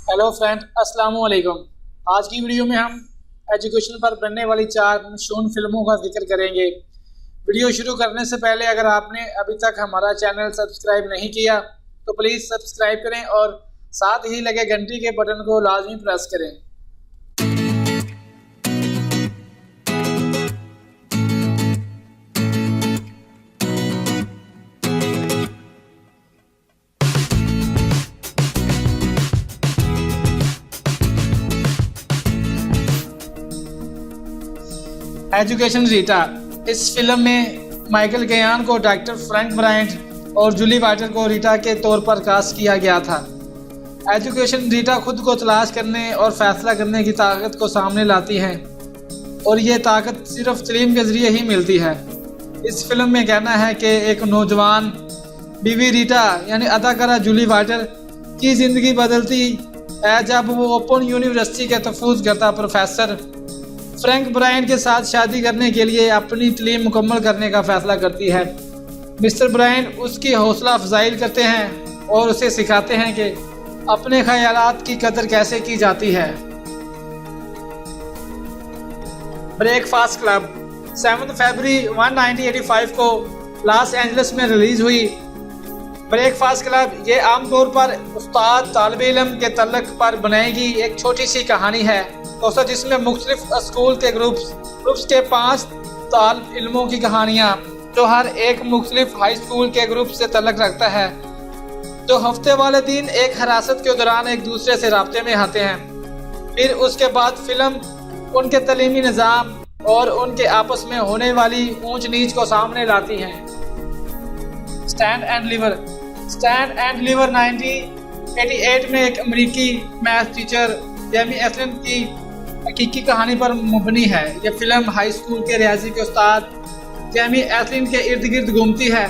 Hello friend, अस्सलाम वालेकुम। आज की वीडियो में हम एजुकेशन पर बनने वाली 4 मशहूर फिल्मों का जिक्र करेंगे। वीडियो शुरू करने से पहले अगर आपने अभी तक हमारा चैनल सब्सक्राइब नहीं किया तो प्लीज़ सब्सक्राइब करें और साथ ही लगे घंटी के बटन को लाजमी प्रेस करें। एजुकेशन रीटा। इस फिल्म में माइकल गयान को डॉक्टर फ्रैंक ब्रायंट और जूली वाटर को रीटा के तौर पर कास्ट किया गया था। एजुकेशन रीटा खुद को तलाश करने और फैसला करने की ताकत को सामने लाती है और ये ताकत सिर्फ तालीम के ज़रिए ही मिलती है। इस फिल्म में कहना है कि एक नौजवान बीवी रीटा यानी अदाकारा जूली वाटर की ज़िंदगी बदलती है जब वो ओपन यूनिवर्सिटी के तहफ़्फ़ुज़ करता प्रोफेसर फ्रैंक ब्रायंट के साथ शादी करने के लिए अपनी तालीम मुकम्मल करने का फैसला करती है। मिस्टर ब्रायंट उसकी हौसला अफजाई करते हैं और उसे सिखाते हैं कि अपने ख्यालात की कदर कैसे की जाती है। ब्रेकफास्ट क्लब 7 फरवरी 1985 को लॉस एंजलिस में रिलीज हुई। ब्रेकफास्ट क्लब ये आमतौर पर उस्ताद तालिब इल्म के तल्लुक़ पर बनाई गई एक छोटी सी कहानी है दोस्तों, जिसमें मुख्तलिफ स्कूल के ग्रुप्स के 5 तालिब इल्मों की कहानियाँ जो हर एक मुख्तलिफ हाई स्कूल के ग्रुप से तल्लुक़ रखता है, जो हफ्ते वाले दिन एक हिरासत के दौरान एक दूसरे से राब्ते में आते हैं। फिर उसके बाद फिल्म उनके तालीमी निज़ाम और उनके आपस में होने वाली ऊंच नीच को सामने लाती है। स्टैंड एंड डिलीवर 1988 में एक अमेरिकी मैथ टीचर जेमी एथलिन की हकीकी कहानी पर मुबनी है। यह फिल्म हाई स्कूल के रियाजी के उस्ताद जेमी एथलिन के इर्द गिर्द घूमती है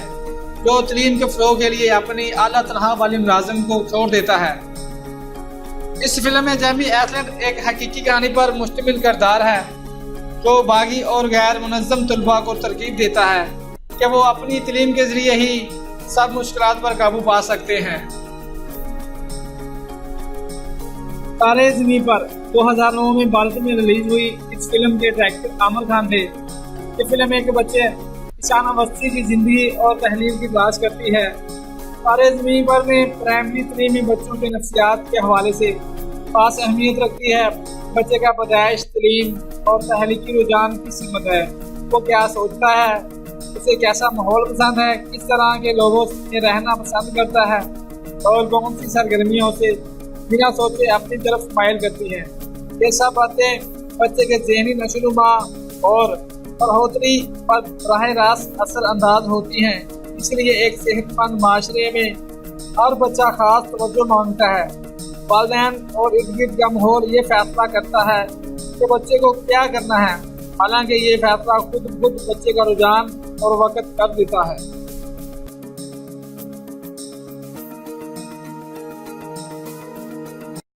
जो तालीम के फ़रोग़ के लिए अपनी आला तनहा वाली मुलाज़िम को छोड़ देता है। इस फिल्म में जेमी एथलिन एक हकीकी कहानी पर मुश्तमिल किरदार है जो बागी और गैर मुनज़्ज़म तलबा को तरकीब देता है कि वो अपनी तालीम के ज़रिए ही सब मुश्किलात पर काबू पा सकते हैं। तारे ज़मीं पर 2009 में भारत में रिलीज हुई। इस फिल्म के डायरेक्टर आमिर खान थे। ये फिल्म एक बच्चे ईशान अवस्थी की ज़िंदगी और तहलील की तलाश करती है। तारे ज़मीं पर में प्राइमरी तालीम में बच्चों के नफ्सियात के हवाले से खास अहमियत रखती है। बच्चे का पैदाइश, तालीम और तहलीकी रुझान किस सिमत है, वो क्या सोचता है, उसे कैसा माहौल पसंद है, किस तरह के लोगों से रहना पसंद करता है और कौन सी सरगर्मियों से बिना सोचे अपनी तरफ माइल करती है। ये सब बातें बच्चे के ज़हनी नशोनुमा और बढ़ोतरी पर राह रास्त असर अंदाज होती हैं। इसलिए एक सेहतमंद माशरे में हर बच्चा खास तवज्जो मांगता है। वालिदैन और इर्द गिर्द का माहौल ये फैसला करता है कि बच्चे को क्या करना है, हालांकि ये फैसला खुद बच्चे का रुझान और वक़्त कर देता है।